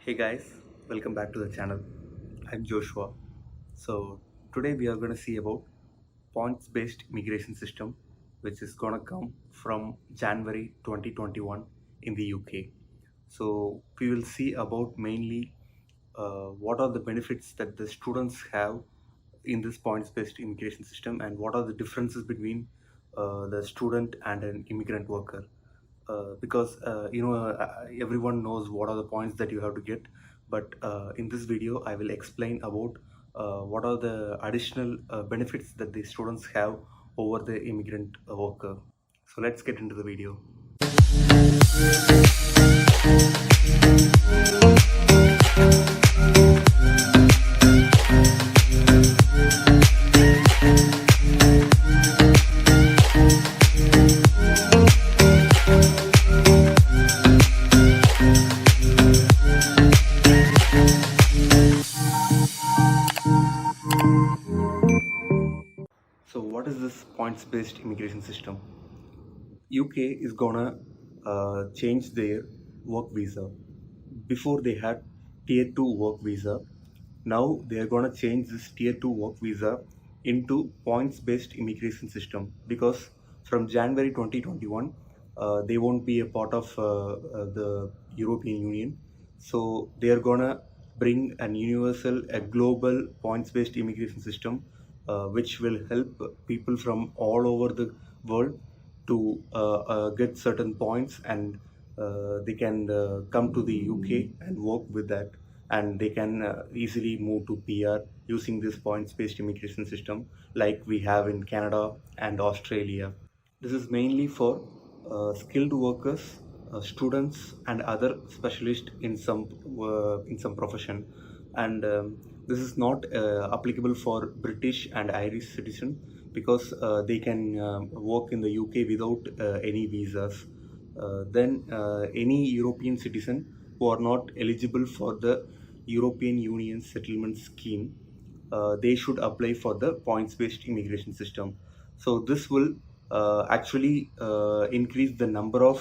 Hey guys, welcome back to the channel. I'm Joshua. So today we are going to see about points-based immigration system, which is going to come from January 2021 in the UK. So we will see about mainly what are the benefits that the students have in this points-based immigration system, and what are the differences between the student and an immigrant worker. Because everyone knows what are the points that you have to get, but in this video I will explain about what are the additional benefits that the students have over the immigrant worker. So let's get into the video. So what is this points-based immigration system? UK is gonna change their work visa. Before they had tier 2 work visa, now they are gonna change this tier 2 work visa into points based immigration system, because from January 2021 they won't be a part of the European Union. So they are gonna bring an universal, a global points based immigration system, which will help people from all over the world to get certain points, and they can come to the UK and work with that, and they can easily move to PR using this points-based immigration system like we have in Canada and Australia. This is mainly for skilled workers, students, and other specialists in some profession. And this is not applicable for British and Irish citizen, because they can work in the UK without any visas. Then any European citizen who are not eligible for the European Union settlement scheme, they should apply for the points-based immigration system. So this will actually increase the number of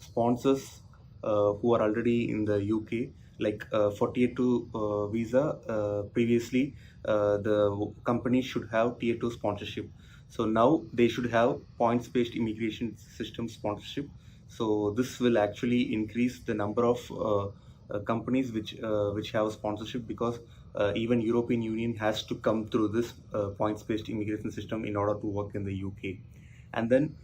sponsors who are already in the UK. Like for tier 2 visa, previously the company should have tier 2 sponsorship. So now they should have points-based immigration system sponsorship. So this will actually increase the number of companies which have sponsorship, because even European Union has to come through this points-based immigration system in order to work in the UK. And then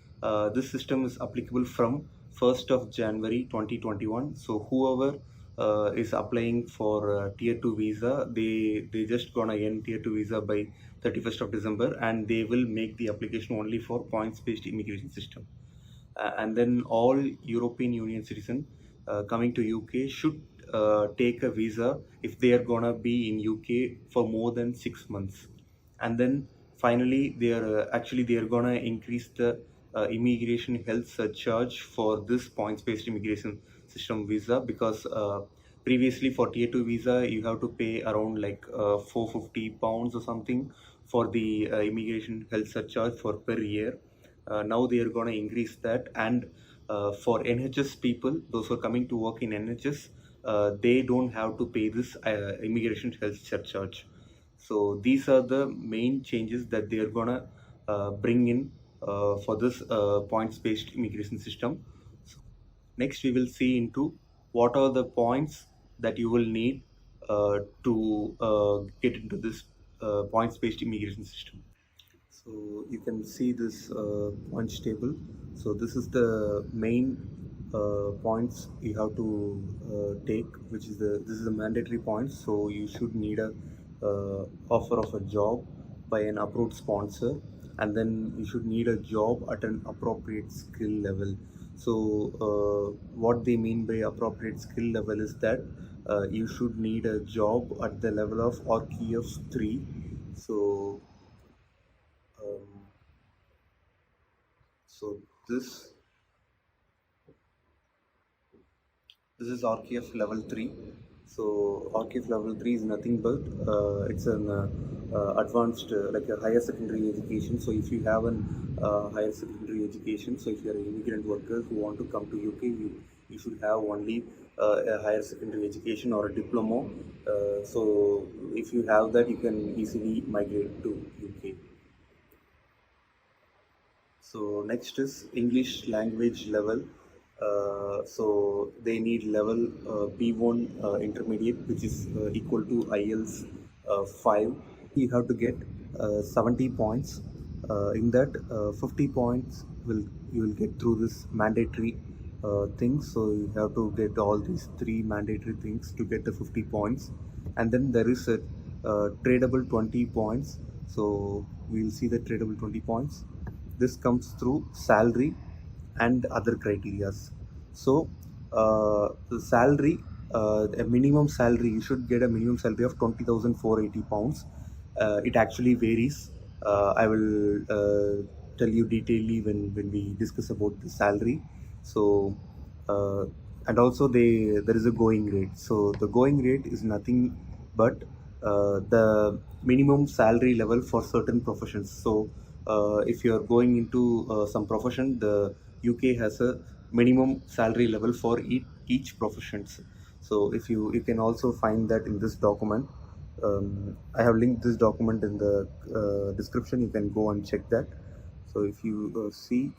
this system is applicable from 1st of January 2021. So whoever is applying for tier 2 visa, they just gonna end tier 2 visa by 31st of December, and they will make the application only for points-based immigration system. And then all European Union citizens coming to UK should take a visa if they are gonna be in UK for more than 6 months. And then finally they are gonna increase the immigration health surcharge for this points-based immigration system visa, because previously for tier 2 visa you have to pay around like £450 or something for the immigration health surcharge for per year. Now they are going to increase that, and for NHS people, those who are coming to work in NHS, they don't have to pay this immigration health surcharge. So these are the main changes that they are going to bring in for this points-based immigration system. So next, we will see into what are the points that you will need to get into this points-based immigration system. So you can see this points table. So this is the main points you have to take, which is this is the mandatory points. So you should need a offer of a job by an approved sponsor, and then you should need a job at an appropriate skill level. So what they mean by appropriate skill level is that you should need a job at the level of RQF 3. So um, so this is RKF level 3. So RKF level 3 is nothing but it's an advanced like a higher secondary education. So if you have an higher secondary education, so if you are an immigrant worker who want to come to UK, you should have only a higher secondary education or a diploma. So if you have that, you can easily migrate to UK. So next is English language level. So they need level B1 intermediate, which is equal to IELTS 5. You have to get 70 points. In that, 50 points will you will get through this mandatory things. So you have to get all these three mandatory things to get the 50 points, and then there is a tradable 20 points. So we will see the tradable 20 points. This comes through salary and other criterias. So, the salary, a minimum salary, you should get a minimum salary of 20,480 pounds. It actually varies. I will tell you detailedly when we discuss about the salary. So, uh, and also there is a going rate. So the going rate is nothing but the minimum salary level for certain professions. So if you are going into some profession, the UK has a minimum salary level for each professions. So if you can also find that in this document. I have linked this document in the description. You can go and check that. So if you see,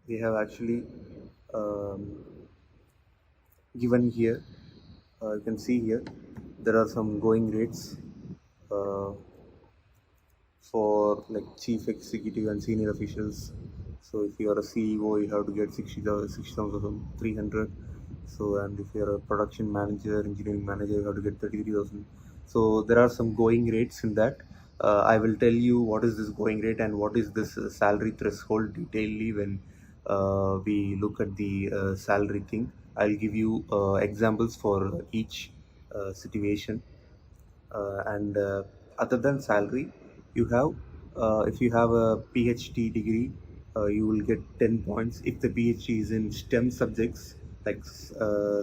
they have actually um, given here. You can see here there are some going rates uh, for like chief executive and senior officials. So if you are a CEO, you have to get 60,300. So and if you are a production manager, engineering manager, you have to get 33,000. So there are some going rates in that. I will tell you what is this going rate and what is this salary threshold detailedly when we look at the salary thing. I'll give you examples for each situation. And other than salary, you have if you have a PhD degree, you will get 10 points if the PhD is in STEM subjects like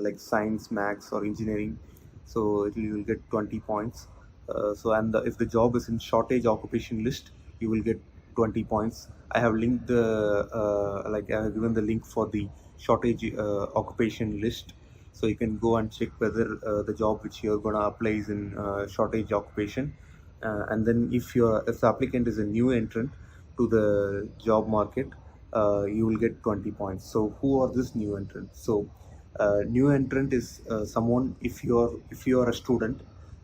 like science, maths, or engineering. So you will get 20 points. So and if the job is in shortage occupation list, you will get 20 points. I have linked the like I have given the link for the shortage occupation list, so you can go and check whether the job which you're gonna apply is in shortage occupation. And then if the applicant is a new entrant to the job market, you will get 20 points. So who are this new entrant? So new entrant is someone, if you are a student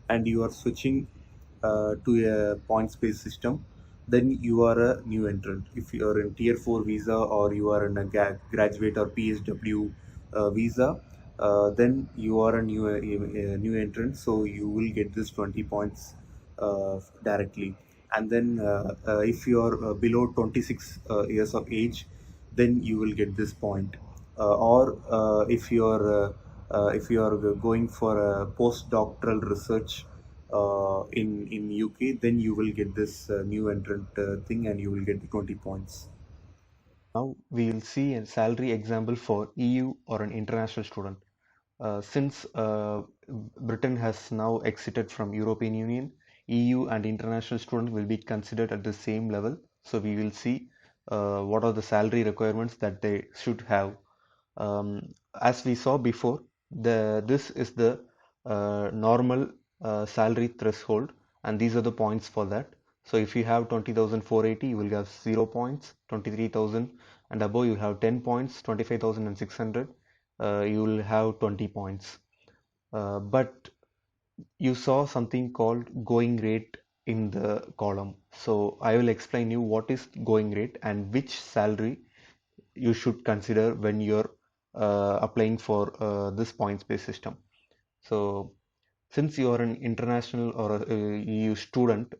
and you are switching to a points based system, then you are a new entrant. If you are in tier 4 visa, or you are in a graduate or PSW visa, then you are a new entrant, so you will get this 20 points directly. And then if you are below 26 years of age, then you will get this point. Or if you are going for a postdoctoral research in UK, then you will get this new entrant thing, and you will get the 20 points. Now we will see a salary example for EU or an international student. Since Britain has now exited from European Union, EU and international students will be considered at the same level. So we will see what are the salary requirements that they should have. As we saw before, this is the normal salary threshold, and these are the points for that. So if you have 20,480, you will have 0 points. 23,000 and above, you have 10 points. 25,600, you will have 20 points. But you saw something called going rate in the column. So I will explain you what is going rate and which salary you should consider when you're applying for this points based system. So since you are an international or a EU student,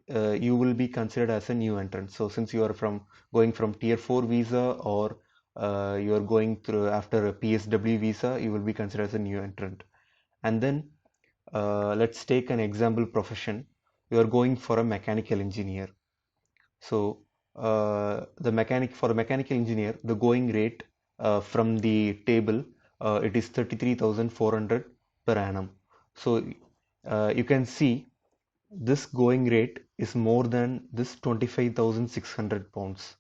you will be considered as a new entrant. So since you are from going from tier 4 visa, or you are going through after a PSW visa, you will be considered as a new entrant. And then let's take an example profession. You are going for a mechanical engineer. So for a mechanical engineer, the going rate from the table, it is 33,400 per annum. So you can see this going rate is more than this 25,600 pounds.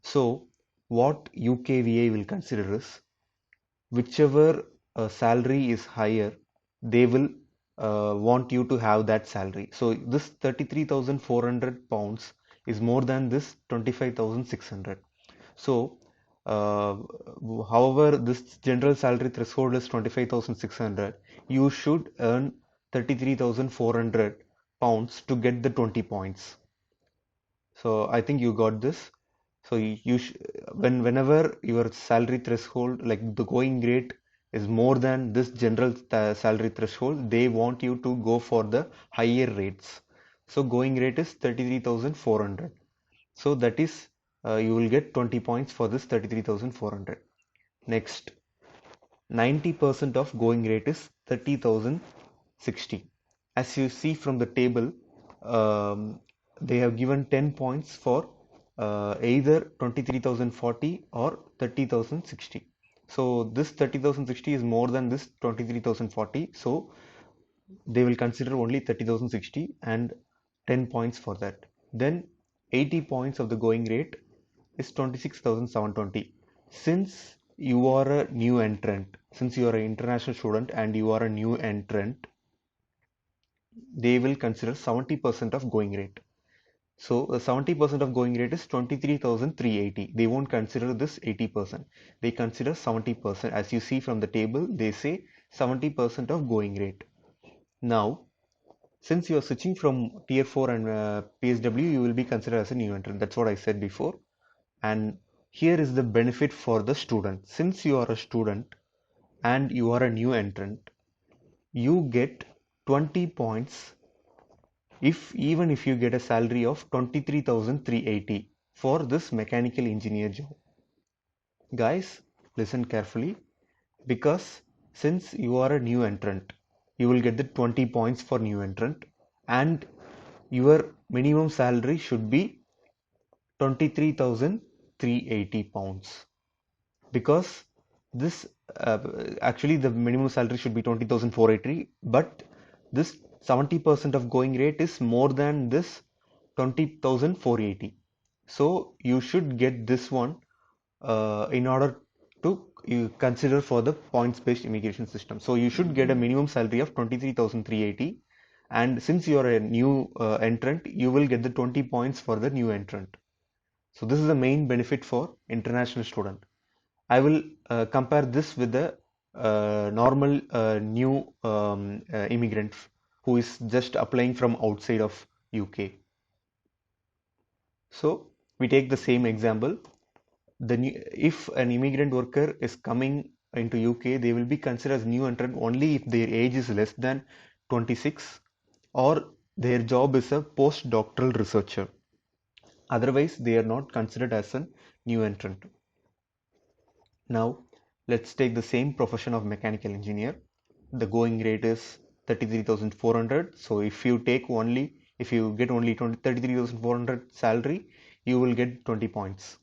So what UKVA will consider is whichever salary is higher, they will want you to have that salary. So this 33,400 pounds is more than this 25,600. So uh, however this general salary threshold is 25,600, you should earn 33,400 pounds to get the 20 points. So I think you got this. So whenever your salary threshold, like the going rate, is more than this general salary threshold, they want you to go for the higher rates. So going rate is 33,400. So that is you will get 20 points for this 33,400. Next, 90% of going rate is 30,060. As you see from the table, they have given 10 points for either 23,040 or 30,060. So this 30,060 is more than this 23,040. So they will consider only 30,060 and 10 points for that. Then 80 points of the going rate is 26,720. Since you are a new entrant, since you are an international student and you are a new entrant, they will consider 70% of going rate. So the 70% of going rate is 23,380. They won't consider this 80%. They consider 70%. As you see from the table, they say 70% of going rate. Now, since you are switching from tier 4 and PSW, you will be considered as a new entrant. That's what I said before. And here is the benefit for the student. Since you are a student and you are a new entrant, you get 20 points even if you get a salary of 23,380 for this mechanical engineer job. Guys, listen carefully, because since you are a new entrant, you will get the 20 points for new entrant, and your minimum salary should be 23,380 pounds, because this actually the minimum salary should be 20,480, but this 70% of going rate is more than this 20,480. So you should get this one in order to you consider for the points based immigration system. So you should get a minimum salary of 23,380, and since you are a new entrant, you will get the 20 points for the new entrant. So this is the main benefit for international student. I will compare this with the normal new immigrant who is just applying from outside of UK. So we take the same example. If an immigrant worker is coming into UK, they will be considered as new entrant only if their age is less than 26 or their job is a postdoctoral researcher. Otherwise, they are not considered as a new entrant. Now, let's take the same profession of mechanical engineer. The going rate is 33,400. So if you get only 33,400 salary, you will get 20 points.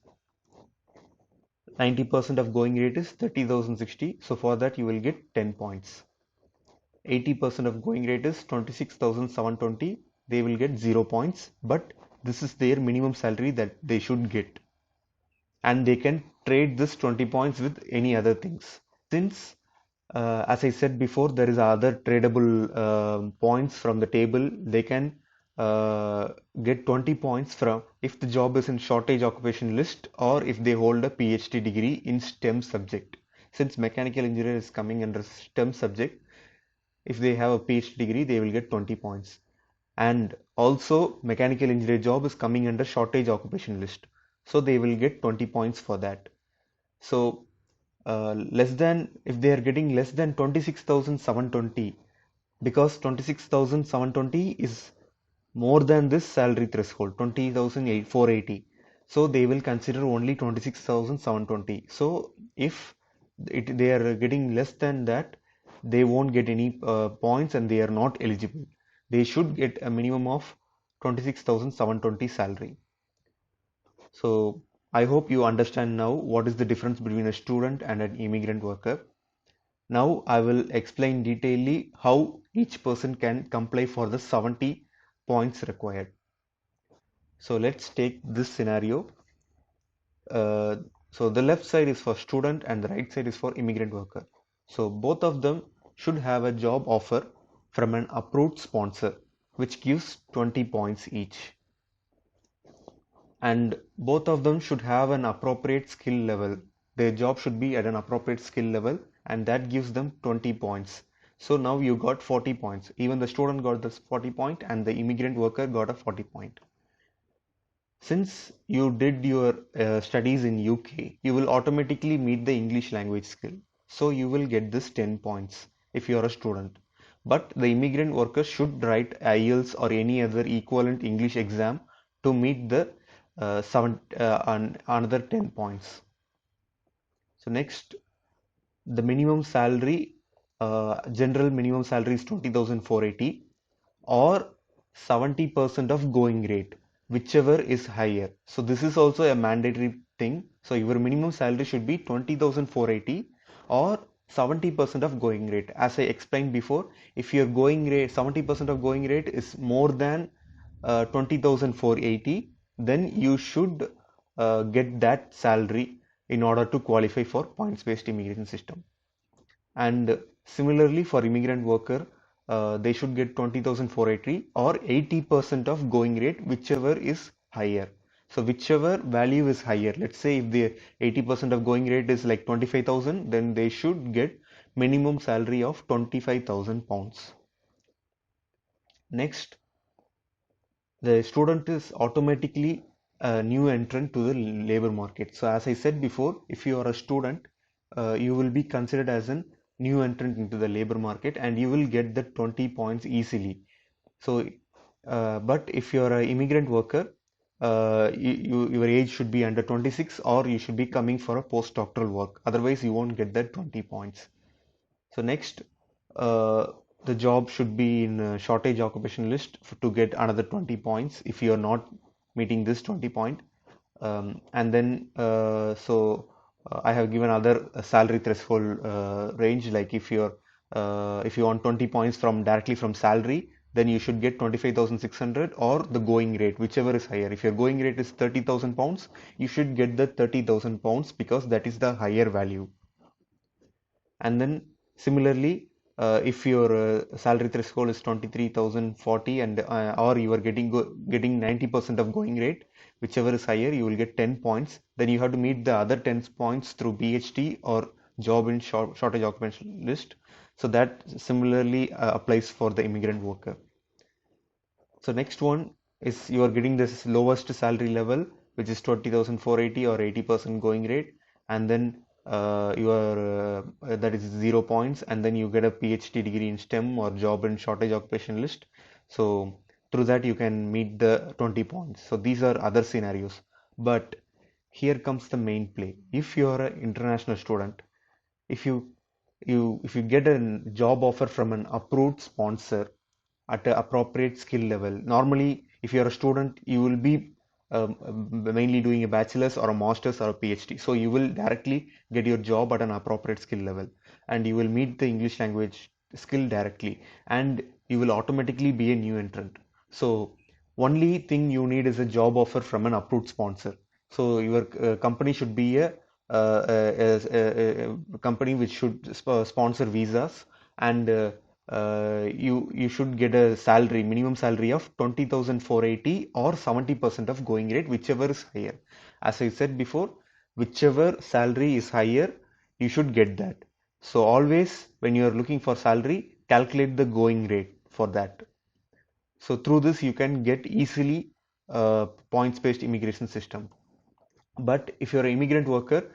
90% of going rate is 30,060. So for that, you will get 10 points. 80% of going rate is 26,720. They will get 0 points, but this is their minimum salary that they should get. And they can trade this 20 points with any other things. Since as I said before, there is other tradable points from the table. They can get 20 points from if the job is in shortage occupation list or if they hold a PhD degree in STEM subject. Since mechanical engineer is coming under STEM subject, if they have a PhD degree, they will get 20 points. And also mechanical engineer job is coming under shortage occupation list, so they will get 20 points for that. So less than, if they are getting less than 26,720, because 26,720 is more than this salary threshold 20,480, so they will consider only 26,720. So if they are getting less than that, they won't get any points and they are not eligible. They should get a minimum of 26,720 salary. So I hope you understand now what is the difference between a student and an immigrant worker. Now I will explain detailedly how each person can comply for the 70 points required. So let's take this scenario. Uh, so the left side is for student and the right side is for immigrant worker. So both of them should have a job offer from an approved sponsor, which gives 20 points each. And both of them should have an appropriate skill level. Their job should be at an appropriate skill level, and that gives them 20 points. So now you got 40 points. Even the student got this 40 point and the immigrant worker got a 40 point. Since you did your studies in UK, you will automatically meet the English language skill. So you will get this 10 points if you are a student. But the immigrant worker should write IELTS or any other equivalent English exam to meet the another 10 points. So next, the minimum salary, general minimum salary is 20,480 or 70% of going rate, whichever is higher. So this is also a mandatory thing. So your minimum salary should be 20,480 or 70% of going rate. As I explained before, if your going rate 70% of going rate is more than 20,480, then you should get that salary in order to qualify for points-based immigration system. And similarly for immigrant worker, they should get 20,480 or 80% of going rate, whichever is higher. So whichever value is higher, let's say if the 80% of going rate is like 25,000, then they should get minimum salary of 25,000 pounds. Next, the student is automatically a new entrant to the labor market. So as I said before, if you are a student, you will be considered as a new entrant into the labor market and you will get the 20 points easily. So, but if you are an immigrant worker, your age should be under 26 or you should be coming for a postdoctoral work. Otherwise, you won't get that 20 points. So next, uh, the job should be in a shortage occupation list to get another 20 points if you are not meeting this 20 point. And then I have given other salary threshold range, like if you want 20 points from directly from salary, then you should get 25,600 or the going rate, whichever is higher. If your going rate is 30,000 pounds, you should get the 30,000 pounds because that is the higher value. And then similarly, if your salary threshold is 23,040 and or you are getting 90% of going rate, whichever is higher, you will get 10 points. Then you have to meet the other 10 points through BHT or job in shortage occupation list. So that similarly applies for the immigrant worker. So next one is you are getting this lowest salary level, which is 20,480 or 80% going rate, and then that is 0 points, and then you get a PhD degree in STEM or job in shortage occupation list. So through that you can meet the 20 points. So these are other scenarios, but here comes the main play. If you are an international student, if you get a job offer from an approved sponsor at an appropriate skill level. Normally, if you're a student, you will be mainly doing a bachelor's or a master's or a PhD. So you will directly get your job at an appropriate skill level and you will meet the English language skill directly and you will automatically be a new entrant. So only thing you need is a job offer from an approved sponsor. So your company should be a company which should sponsor visas and you should get a salary, minimum salary of 20,480 or 70% of going rate, whichever is higher. As I said before, whichever salary is higher, you should get that. So always when you are looking for salary, calculate the going rate for that. So through this you can get easily points-based immigration system. But if you're an immigrant worker,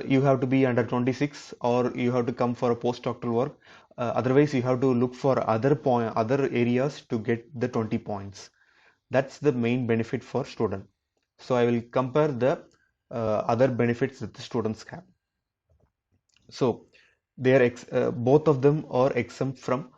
you have to be under 26 or you have to come for a postdoctoral work. Otherwise, you have to look for other areas to get the 20 points. That's the main benefit for student. So I will compare the other benefits that the students have. So they are both of them are exempt from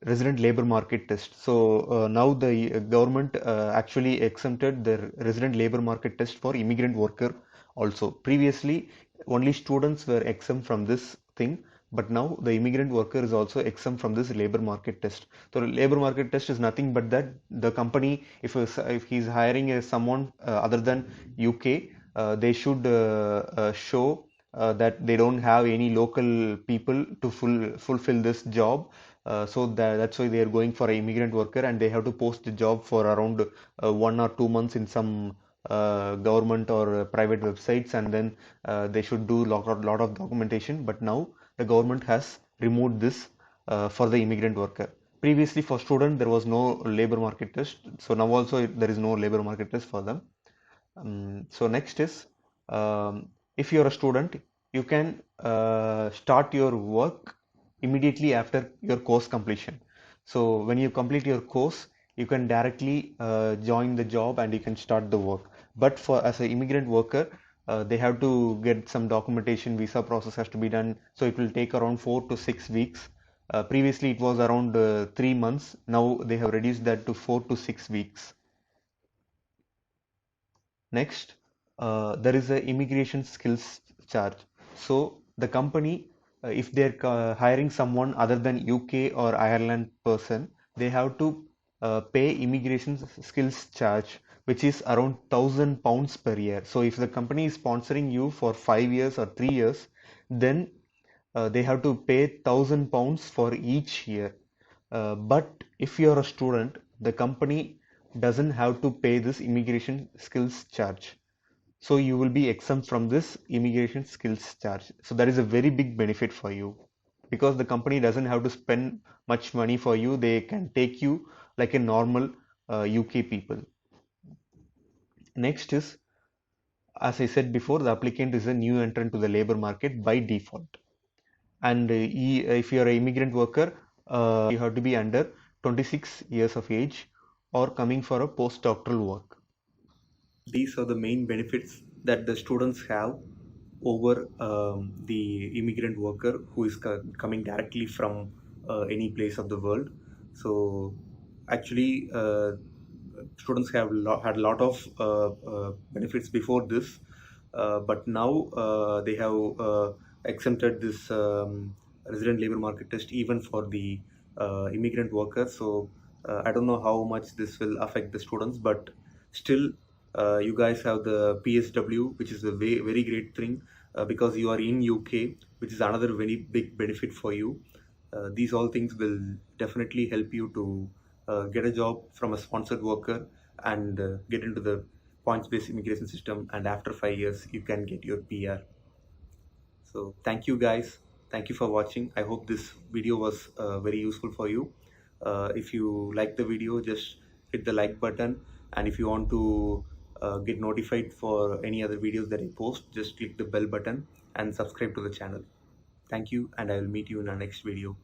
resident labor market test. So now the government actually exempted the resident labor market test for immigrant worker also. Previously, only students were exempt from this thing, But now the immigrant worker is also exempt from this labor market test. So the labor market test is nothing but that the company, if he's hiring someone other than UK, they should show that they don't have any local people to fulfill this job. So that's why they are going for an immigrant worker, and they have to post the job for around 1 or 2 months in some government or private websites, and then they should do lot of documentation. But now the government has removed this for the immigrant worker. Previously, for student, there was no labor market test. So now also there is no labor market test for them. So next is, if you're a student, you can start your work immediately after your course completion. So when you complete your course, you can directly join the job and you can start the work. But for as an immigrant worker, they have to get some documentation, visa process has to be done. So it will take around 4 to 6 weeks. Previously, it was around 3 months. Now they have reduced that to 4 to 6 weeks. Next, there is a immigration skills charge. So the company, if they're hiring someone other than UK or Ireland person, they have to pay immigration skills charge, which is around £1,000 per year. So if the company is sponsoring you for 5 years or 3 years, then they have to pay £1,000 for each year. But if you're a student, the company doesn't have to pay this immigration skills charge. So you will be exempt from this immigration skills charge. So that is a very big benefit for you because the company doesn't have to spend much money for you. They can take you like a normal UK people. Next is, as I said before, the applicant is a new entrant to the labor market by default. And if you're an immigrant worker, you have to be under 26 years of age or coming for a postdoctoral work. These are the main benefits that the students have over the immigrant worker who is coming directly from any place of the world. So actually, students have had a lot of benefits before this, but now they have exempted this resident labor market test even for the immigrant workers. So I don't know how much this will affect the students, but still, you guys have the PSW, which is a very great thing because you are in UK, which is another very big benefit for you. These all things will definitely help you to get a job from a sponsored worker and get into the points-based immigration system. And after 5 years, you can get your PR. So thank you guys. Thank you for watching. I hope this video was very useful for you. If you like the video, just hit the like button. And if you want to get notified for any other videos that I post, just click the bell button and subscribe to the channel. Thank you, and I will meet you in our next video.